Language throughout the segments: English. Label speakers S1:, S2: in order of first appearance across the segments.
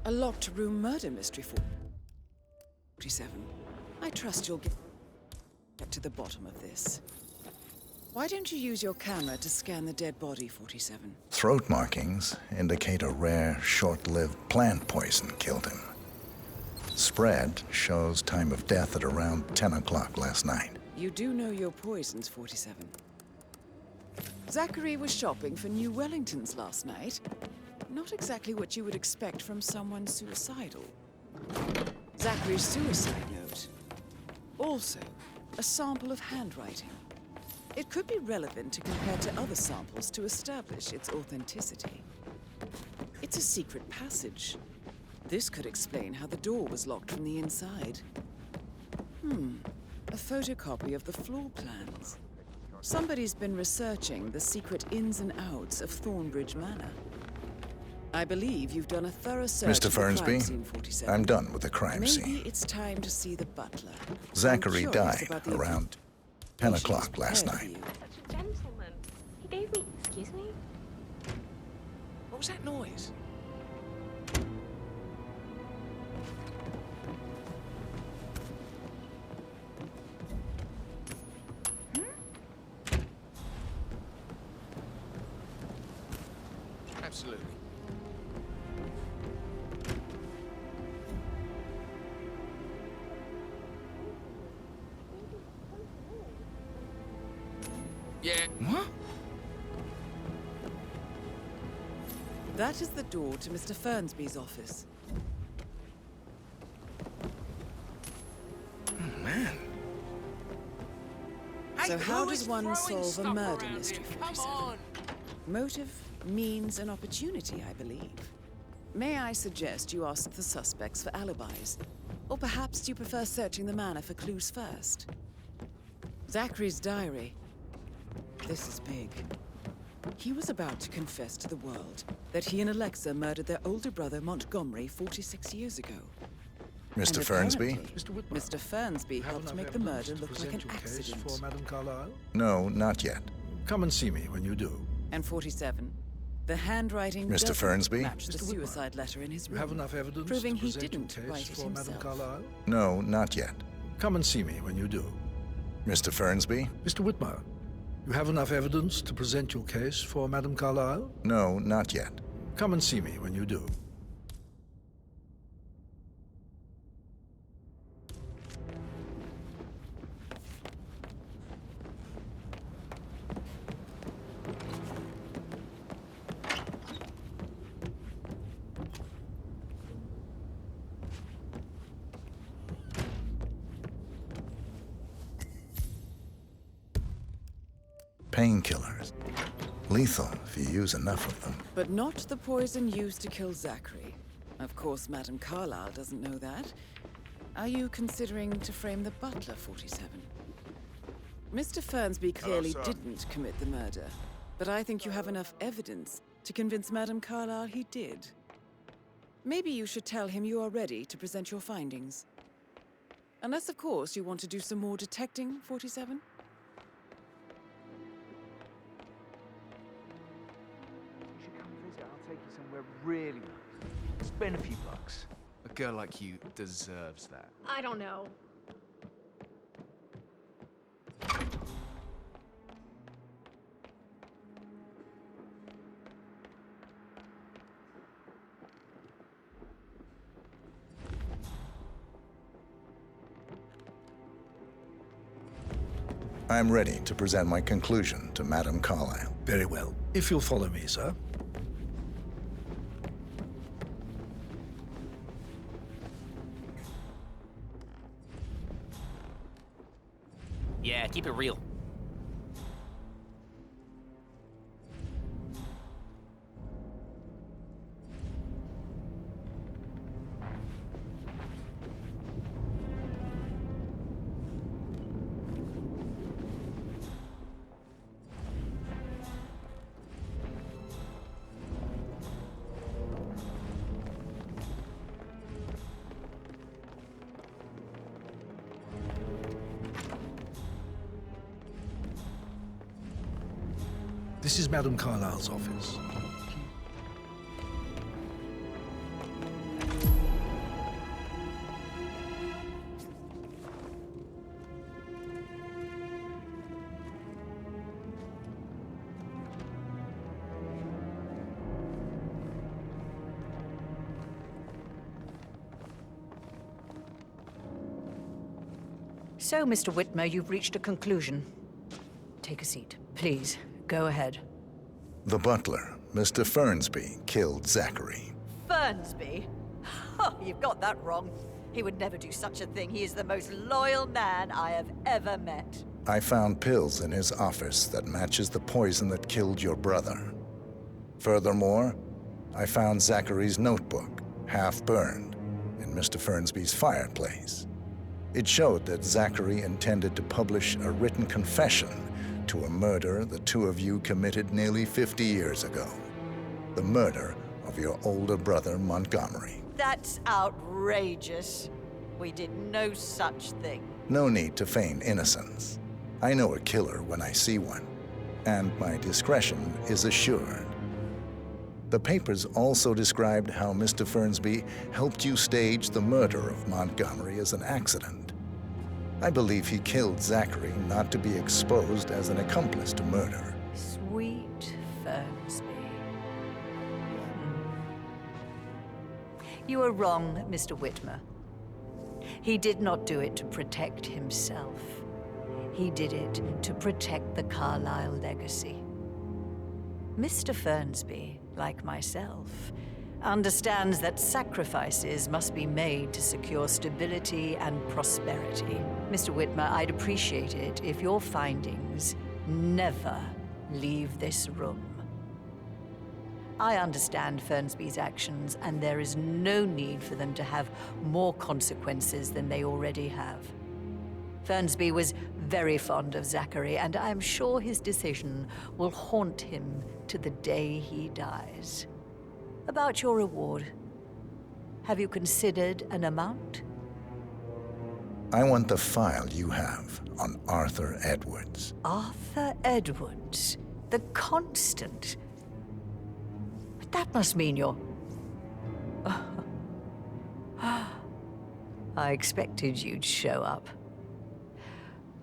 S1: A locked room murder mystery 47. I trust you'll get to the bottom of this. Why don't you use your camera to scan the dead body, 47?
S2: Throat markings indicate a rare, short-lived plant poison killed him. Spread shows time of death at around 10 o'clock last night.
S1: You do know your poisons, 47. Zachary was shopping for New Wellingtons last night. Not exactly what you would expect from someone suicidal. Zachary's suicide note. Also, a sample of handwriting. It could be relevant to compare to other samples to establish its authenticity. It's a secret passage. This could explain how the door was locked from the inside. A photocopy of the floor plans. Somebody's been researching the secret ins and outs of Thornbridge Manor. I believe you've done a thorough search
S2: Mr.
S1: of the
S2: Fernsby,
S1: crime scene, 47.
S2: I'm done with the crime
S1: Maybe
S2: scene.
S1: it's time to see the butler.
S2: Zachary
S1: I'm curious
S2: died
S1: about the
S2: around 10
S1: information
S2: o'clock
S1: he's
S2: last
S1: prepared
S2: night.
S1: for you.
S3: Such a gentleman. He gave me... Excuse me?
S4: What was that noise? Absolutely. Yeah. What?
S1: That is the door to Mr. Fernsby's office.
S4: Oh, man.
S1: So
S4: Hey,
S1: how
S4: who
S1: does
S4: is
S1: one
S4: throwing
S1: solve a
S4: stuff
S1: murder
S4: around
S1: mystery,
S4: here? Come
S1: 47?
S4: on.
S1: Motive, means, and opportunity, I believe. May I suggest you ask the suspects for alibis? Or perhaps you prefer searching the manor for clues first? Zachary's diary. This is big. He was about to confess to the world that he and Alexa murdered their older brother Montgomery 46 years ago.
S2: Mr.
S1: And
S2: Fernsby?
S1: apparently, Mr. Fernsby helped make the murder look like an accident.
S5: For Madame Carlyle?
S2: No, not yet.
S5: Come and see me when you do.
S1: And 47. The handwriting
S2: Mr.
S1: doesn't
S2: Fernsby?
S1: match the
S5: Mr. Whitmer,
S1: suicide letter in his
S5: You
S1: room,
S5: have enough evidence
S1: proving
S5: to
S1: he
S5: present
S1: didn't
S5: your
S1: write
S5: case
S1: it
S5: for Madame
S1: himself.
S5: Carlyle?
S2: No, not yet.
S5: Come and see me when you do.
S2: Mr. Fernsby?
S5: Mr. Whitmer, you have enough evidence to present your case for Madame Carlyle?
S2: No, not yet.
S5: Come and see me when you do.
S2: Painkillers. Lethal if you use enough of them.
S1: But not the poison used to kill Zachary. Of course, Madame Carlyle doesn't know that. Are you considering to frame the butler, 47? Mr. Fernsby clearly didn't commit the murder, but I think you have enough evidence to convince Madame Carlyle he did. Maybe you should tell him you are ready to present your findings. Unless, of course, you want to do some more detecting, 47?
S6: You should come visit. I'll take you somewhere really nice. Spend a few bucks.
S4: A girl like you deserves that.
S3: I don't know.
S2: I'm ready to present my conclusion to Madame Carlyle.
S5: Very well. If you'll follow me, sir.
S7: Yeah, keep it real.
S5: This is Madame Carlyle's office.
S8: So, Mr. Whitmer, you've reached a conclusion. Take a seat. Please, go ahead.
S2: The butler, Mr. Fernsby, killed Zachary.
S8: Fernsby? Oh, you've got that wrong. He would never do such a thing. He is the most loyal man I have ever met.
S2: I found pills in his office that matches the poison that killed your brother. Furthermore, I found Zachary's notebook, half burned, in Mr. Fernsby's fireplace. It showed that Zachary intended to publish a written confession to a murder the two of you committed nearly 50 years ago. The murder of your older brother, Montgomery.
S8: That's outrageous. We did no such thing.
S2: No need to feign innocence. I know a killer when I see one, and my discretion is assured. The papers also described how Mr. Fernsby helped you stage the murder of Montgomery as an accident. I believe he killed Zachary not to be exposed as an accomplice to murder.
S8: Sweet Fernsby. You are wrong, Mr. Whitmer. He did not do it to protect himself. He did it to protect the Carlyle legacy. Mr. Fernsby, like myself, understands that sacrifices must be made to secure stability and prosperity. Mr. Whitmer, I'd appreciate it if your findings never leave this room. I understand Fernsby's actions, and there is no need for them to have more consequences than they already have. Fernsby was very fond of Zachary, and I'm sure his decision will haunt him to the day he dies. About your reward, have you considered an amount?
S2: I want the file you have on Arthur Edwards.
S8: Arthur Edwards, the Constant. But that must mean you're... I expected you'd show up.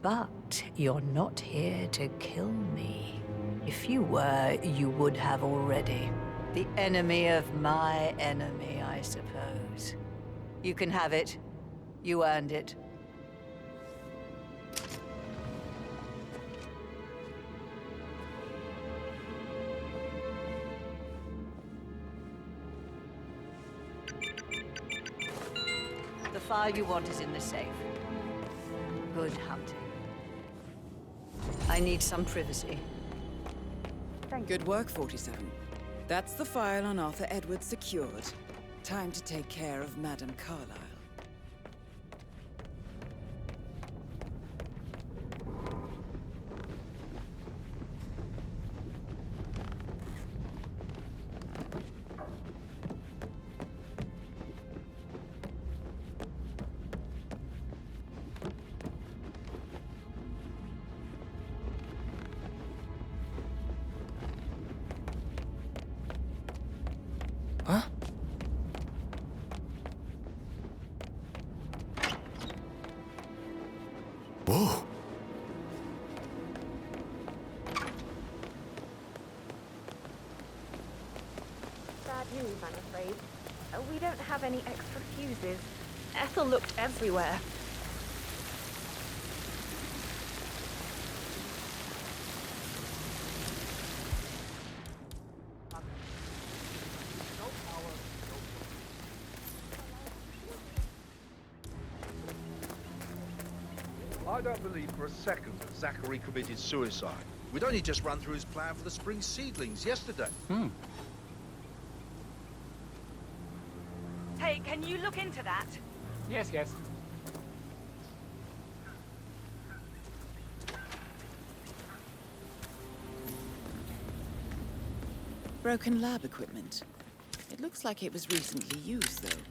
S8: But you're not here to kill me. If you were, you would have already. The enemy of my enemy, I suppose. You can have it. You earned it. The file you want is in the safe. Good hunting. I need some privacy.
S1: Good work, 47. That's the file on Arthur Edwards secured. Time to take care of Madame Carlyle.
S4: Huh?
S2: Whoa!
S3: Bad news, I'm afraid. We don't have any extra fuses. Ethel looked everywhere.
S5: I don't believe for a second that Zachary committed suicide. We'd only just run through his plan for the spring seedlings yesterday.
S8: Hey, can you look into that?
S6: Yes, yes.
S1: Broken lab equipment. It looks like it was recently used, though.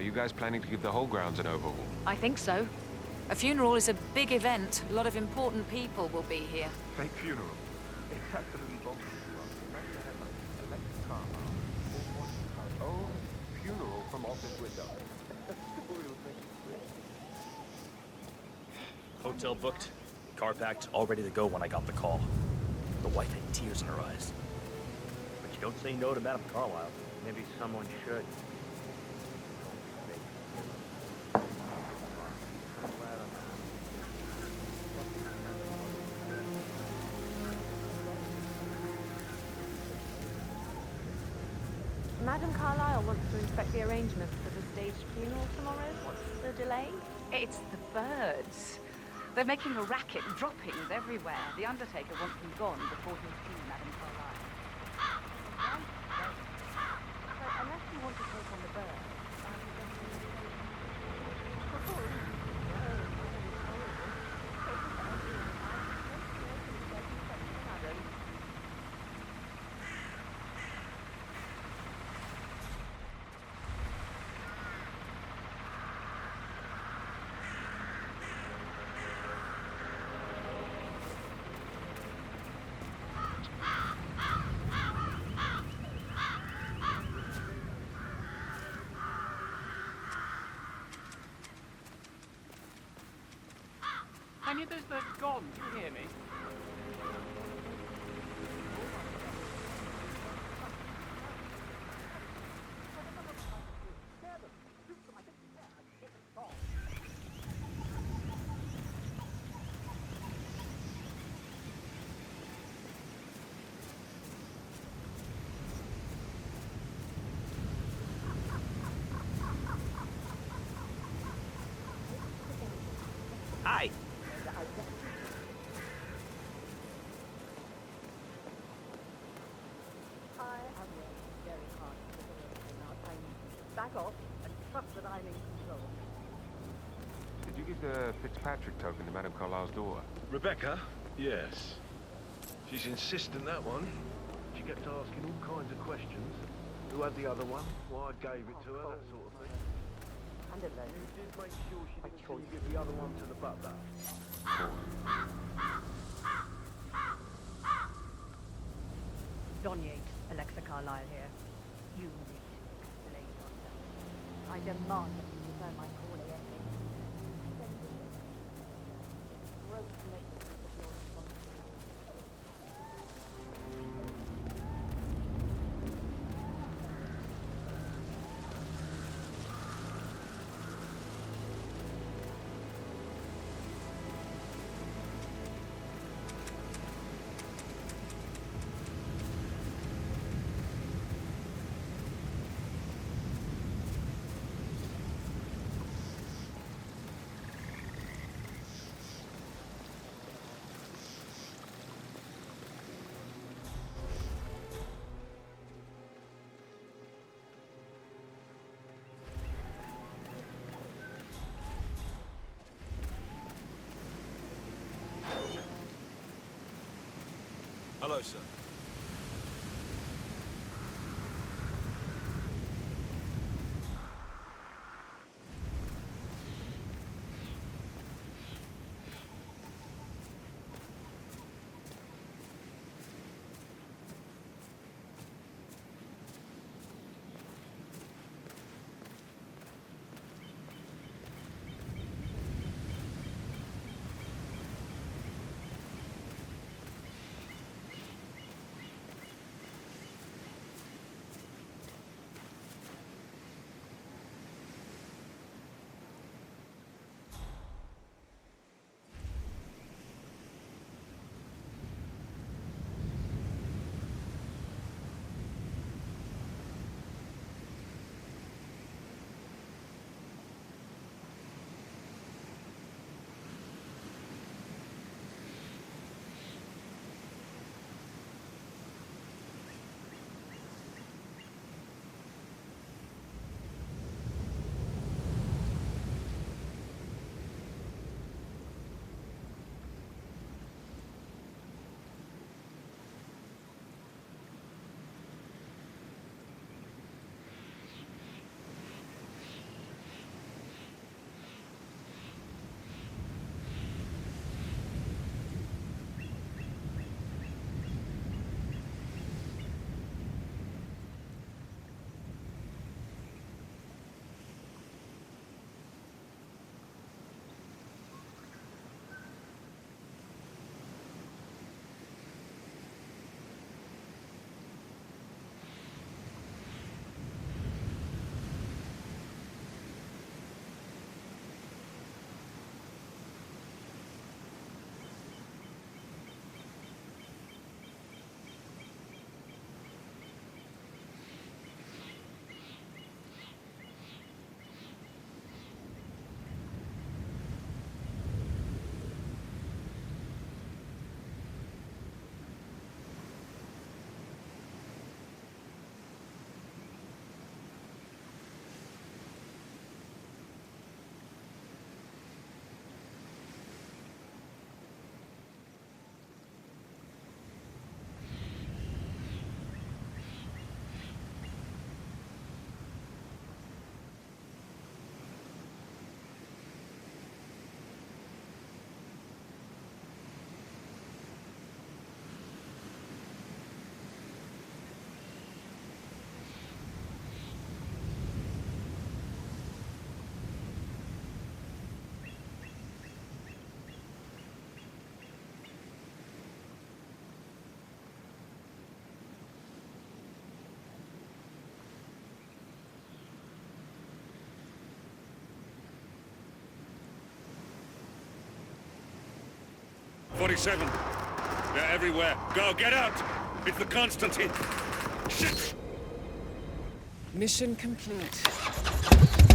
S9: Are you guys planning to give the whole grounds an overhaul?
S10: I think so. A funeral is a big event. A lot of important people will be here.
S6: Fake funeral. It's absolutely bonkers to us. Imagine a headline. Electric car our own funeral from office window.
S11: Hotel booked, car packed, all ready to go when I got the call. The wife had tears in her eyes. But you don't say no to Madame Carlyle.
S6: Maybe someone should.
S3: Madame Carlyle wants to inspect the arrangements for the staged funeral tomorrow. What's the delay?
S10: It's the birds. They're making a racket, droppings everywhere. The undertaker wants them gone before he'll see Madame Carlyle.
S3: So unless you want to take on the birds,
S6: Any of those birds gone? Do you hear me?
S11: Hi!
S3: back off and trust that I'm in control.
S9: Did you give the Fitzpatrick token to Madame Carlyle's daughter?
S5: Rebecca? Yes. She's insistent, that one. She kept asking all kinds of questions. Who had the other one? Why I gave it to her, that sort of thing.
S3: And alone.
S5: You did make sure she didn't try to give the other one to the butler.
S8: Don Yates, Alexa Carlyle here. You need to explain yourself. I demand that you return my call ASAP. Gross negligence of your responsibility.
S12: Hello, sir. 47. They're everywhere. Go, get out! It's the Constantine. Shit!
S1: Mission complete.